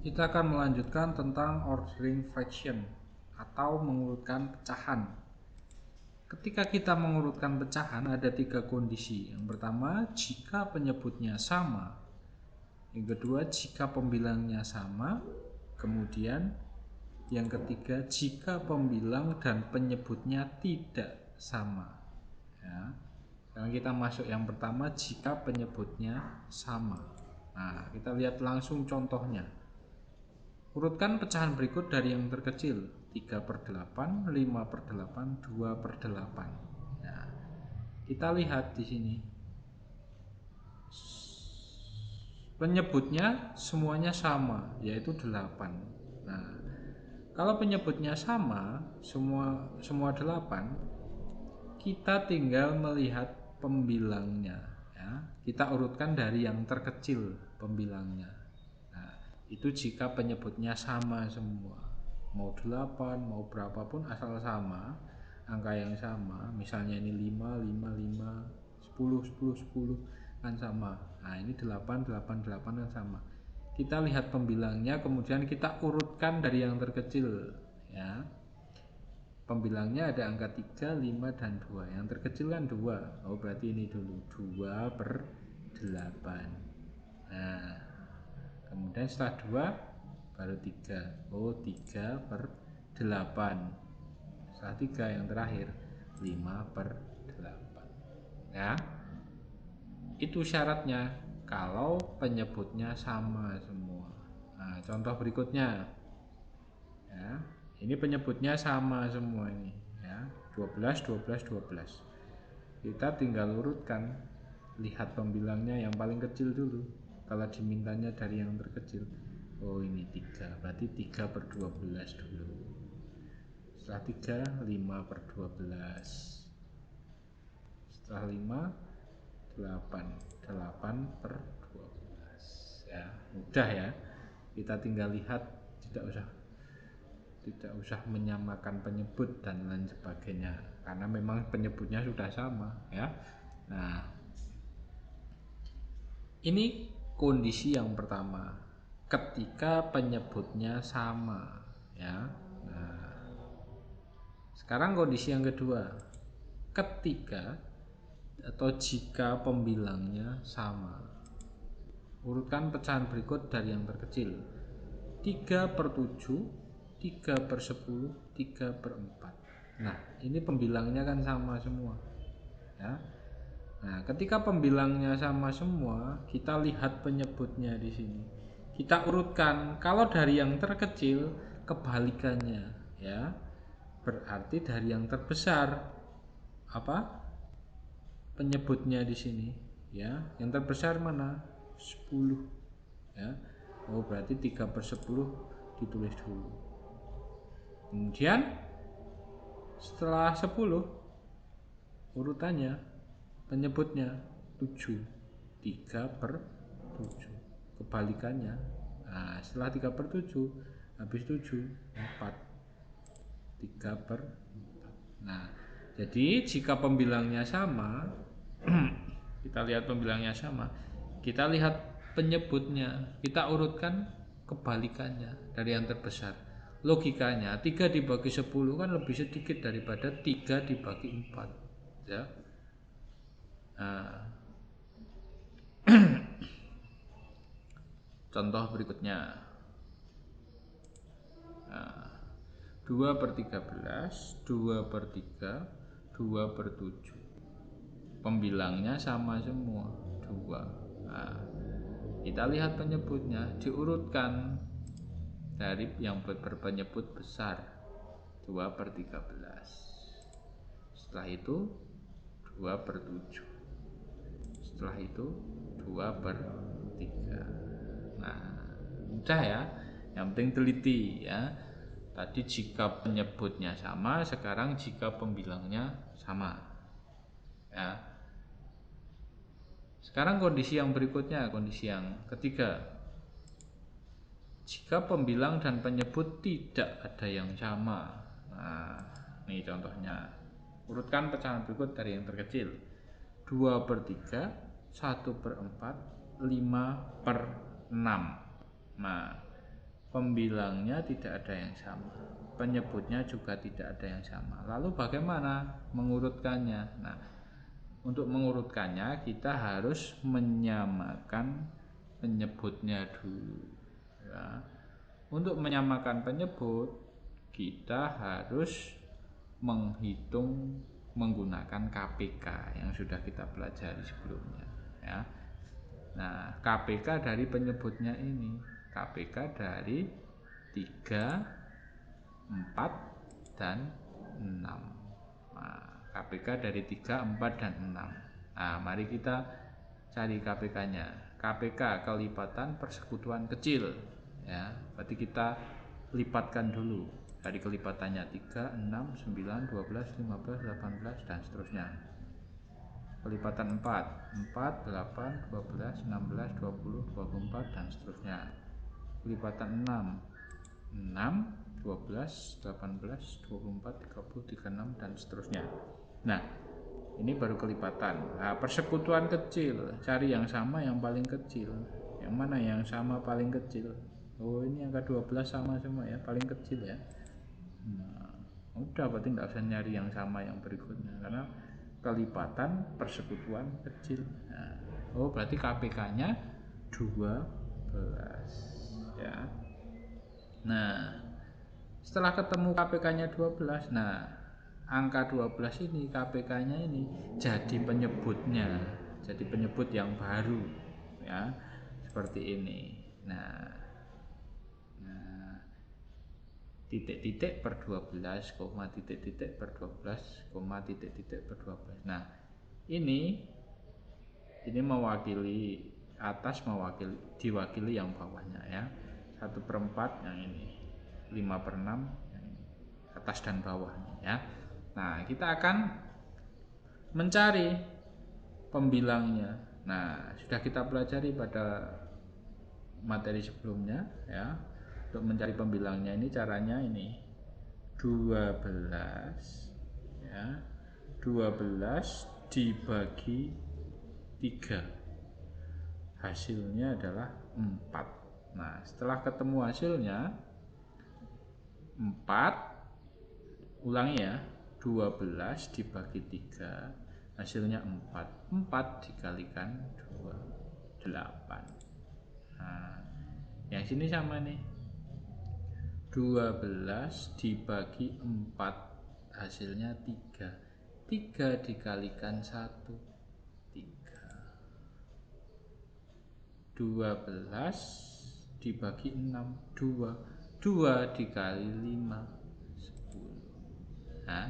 Kita akan melanjutkan tentang ordering fraction atau mengurutkan pecahan. Ketika kita mengurutkan pecahan ada 3 kondisi. Yang pertama, jika penyebutnya sama. Yang kedua, jika pembilangnya sama. Kemudian yang ketiga, jika pembilang dan penyebutnya tidak sama. Ya. Sekarang kita masuk yang pertama, jika penyebutnya sama. Nah, kita lihat langsung contohnya. Urutkan pecahan berikut dari yang terkecil, 3/8, 5/8, 2/8. Nah, kita lihat di sini. Penyebutnya semuanya sama, yaitu 8. Nah, kalau penyebutnya sama, semua 8, kita tinggal melihat pembilangnya, ya. Kita urutkan dari yang terkecil pembilangnya. Itu jika penyebutnya sama semua, mau 8 mau berapapun asal sama, angka yang sama, misalnya ini 5 5 5, 10 10 10 kan sama. Nah, ini 8 8 8 kan sama. Kita lihat pembilangnya, kemudian kita urutkan dari yang terkecil, ya. Pembilangnya ada angka 3, 5 dan 2. Yang terkecil kan 2. Oh, berarti ini dulu 2/8. Nah, kemudian setelah 2 baru 3. Oh, 3/8. Setelah 3 yang terakhir 5/8. Ya. Itu syaratnya kalau penyebutnya sama semua. Nah, contoh berikutnya. Ya. Ini penyebutnya sama semua ini, ya. 12 12 12. Kita tinggal urutkan, lihat pembilangnya yang paling kecil dulu. Kalau dimintanya dari yang terkecil, oh ini 3, berarti 3/12 dulu. Setelah 3, 5/12. Setelah 5, 8, 8/12. Ya, mudah ya. Kita tinggal lihat, tidak usah menyamakan penyebut dan lain sebagainya, karena memang penyebutnya sudah sama, ya. Nah, ini kondisi yang pertama, ketika penyebutnya sama, ya. Nah, sekarang kondisi yang kedua, ketika atau jika pembilangnya sama. Urutkan pecahan berikut dari yang terkecil, 3/7, 3/10, 3/4. Nah, ini pembilangnya kan sama semua, ya. Nah, ketika pembilangnya sama semua, kita lihat penyebutnya di sini. Kita urutkan. Kalau dari yang terkecil, kebalikannya, ya. Berarti dari yang terbesar apa? Penyebutnya di sini, ya. Yang terbesar mana? 10, ya. Oh, berarti 3/10 ditulis dulu. Kemudian setelah 10 urutannya penyebutnya 7, 3/7. Kebalikannya. Nah, setelah 3/7 habis 7 4, 3/4. Nah, jadi jika pembilangnya sama, kita lihat pembilangnya sama, kita lihat penyebutnya, kita urutkan kebalikannya dari yang terbesar. Logikanya 3 dibagi 10 kan lebih sedikit daripada 3 dibagi 4, ya. Nah, contoh berikutnya, 2/13, 2/3, 2/7. Pembilangnya sama semua, 2. Nah, kita lihat penyebutnya, diurutkan dari yang berpenyebut besar, 2/13. Setelah itu 2/7. Setelah itu 2/3. Nah, mudah ya. Yang penting teliti, ya. Tadi jika penyebutnya sama, sekarang jika pembilangnya sama, ya. Sekarang kondisi yang berikutnya, kondisi yang ketiga, jika pembilang dan penyebut tidak ada yang sama. Nah, ini contohnya. Urutkan pecahan berikut dari yang terkecil, 2/3, 1/4, 5/6. Nah, pembilangnya tidak ada yang sama, penyebutnya juga tidak ada yang sama. Lalu bagaimana mengurutkannya? Nah, untuk mengurutkannya kita harus menyamakan penyebutnya dulu ya. Untuk menyamakan penyebut kita harus menghitung menggunakan KPK yang sudah kita pelajari sebelumnya ya. Nah, KPK dari penyebutnya ini, KPK dari 3, 4, dan 6. Nah, KPK dari 3, 4, dan 6. Nah, mari kita cari KPK-nya. KPK kelipatan persekutuan kecil ya. Berarti kita lipatkan dulu dari kelipatannya 3, 6, 9, 12, 15, 18 dan seterusnya. Kelipatan 4, 4, 8, 12, 16, 20, 24 dan seterusnya. Kelipatan 6, 6, 12, 18, 24, 30, 36 dan seterusnya. Nah, ini baru kelipatan. Nah, persekutuan kecil, cari yang sama yang paling kecil. Yang mana yang sama paling kecil? Oh, ini angka 12 sama semua ya, paling kecil ya. Nah, udah berarti nggak usah nyari yang sama yang berikutnya karena kelipatan persekutuan kecil. Nah, oh berarti KPK-nya 12 ya. Nah, setelah ketemu KPK-nya 12, nah angka 12 ini KPK-nya ini jadi penyebutnya, jadi penyebut yang baru ya, seperti ini. Nah, titik-titik per 12, koma titik-titik per 12, koma titik-titik per 12. Nah, ini mewakili atas, mewakili diwakili yang bawahnya ya. 1/4 yang ini, 5/6 yang ini, atas dan bawahnya ya. Nah, kita akan mencari pembilangnya. Nah, sudah kita pelajari pada materi sebelumnya ya. Untuk mencari pembilangnya ini caranya ini 12 ya, 12 dibagi 3 hasilnya adalah 4. Nah, setelah ketemu hasilnya 4, ulangi ya, 12 dibagi 3 hasilnya 4. 4 dikalikan 2, 8. Nah, yang sini sama nih, 12 dibagi 4 hasilnya 3. 3 dikalikan 1, 3. 12 dibagi 6, 2. 2 dikali 5, 10. Nah,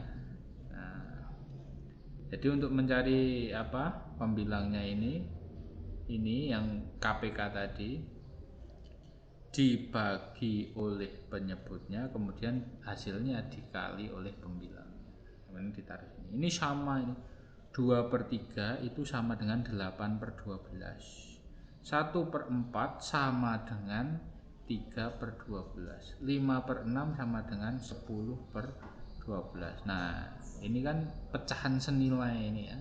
jadi untuk mencari apa pembilangnya ini yang KPK tadi dibagi oleh penyebutnya, kemudian hasilnya dikali oleh pembilangnya, kemudian ditarik ini. Ini sama ini 2/3 itu sama dengan 8/12. 1/4 sama dengan 3/12. 5/6 sama dengan 10/12. Nah, ini kan pecahan senilai ini ya.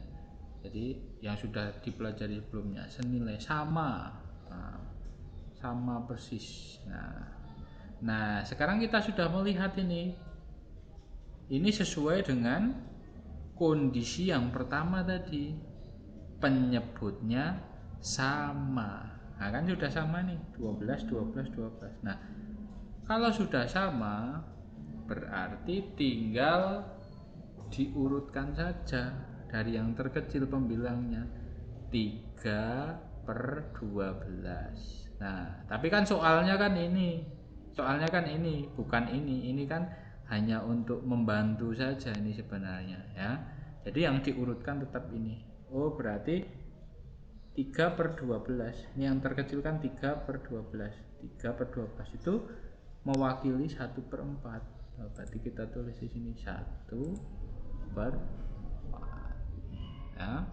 Jadi yang sudah dipelajari sebelumnya, senilai sama. Nah, sama persis. Nah, sekarang kita sudah melihat ini sesuai dengan kondisi yang pertama tadi, penyebutnya sama. Nah, kan sudah sama nih, 12, 12, 12. Nah, kalau sudah sama berarti tinggal diurutkan saja dari yang terkecil pembilangnya, 3/12. Nah, tapi kan soalnya kan ini bukan ini kan hanya untuk membantu saja ini sebenarnya ya. Jadi yang diurutkan tetap ini. Oh, berarti 3/12. Ini yang terkecil kan 3/12. 3/12 itu mewakili 1/4. Nah, berarti kita tulis di sini 1/4 ya.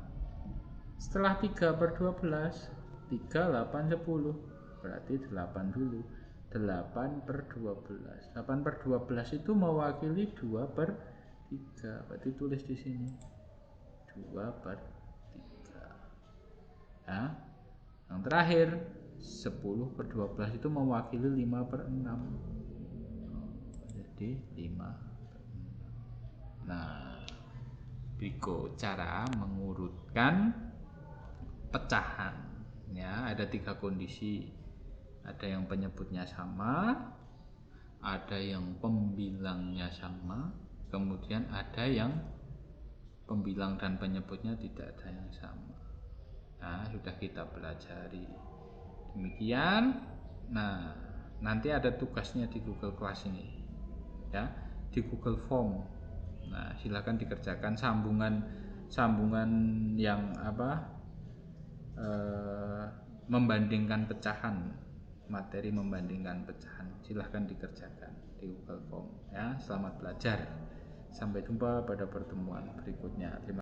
Setelah 3/12, 3, 8, 10, berarti 8 dulu. 8/12. 8/12 itu mewakili 2/3. Berarti tulis di sini 2/3. Ya. Yang terakhir 10 per 12 itu mewakili 5 per 6. Jadi 5 per 6. Nah, berikut cara mengurutkan pecahan. Ya, ada 3 kondisi. Ada yang penyebutnya sama, ada yang pembilangnya sama, kemudian ada yang pembilang dan penyebutnya tidak ada yang sama. Nah, sudah kita pelajari. Demikian. Nah, nanti ada tugasnya di Google Class ini. Ya, di Google Form. Nah, silakan dikerjakan sambungan yang membandingkan pecahan, materi membandingkan pecahan. Silahkan dikerjakan di Google Form. Ya, selamat belajar. Sampai jumpa pada pertemuan berikutnya. Terima kasih.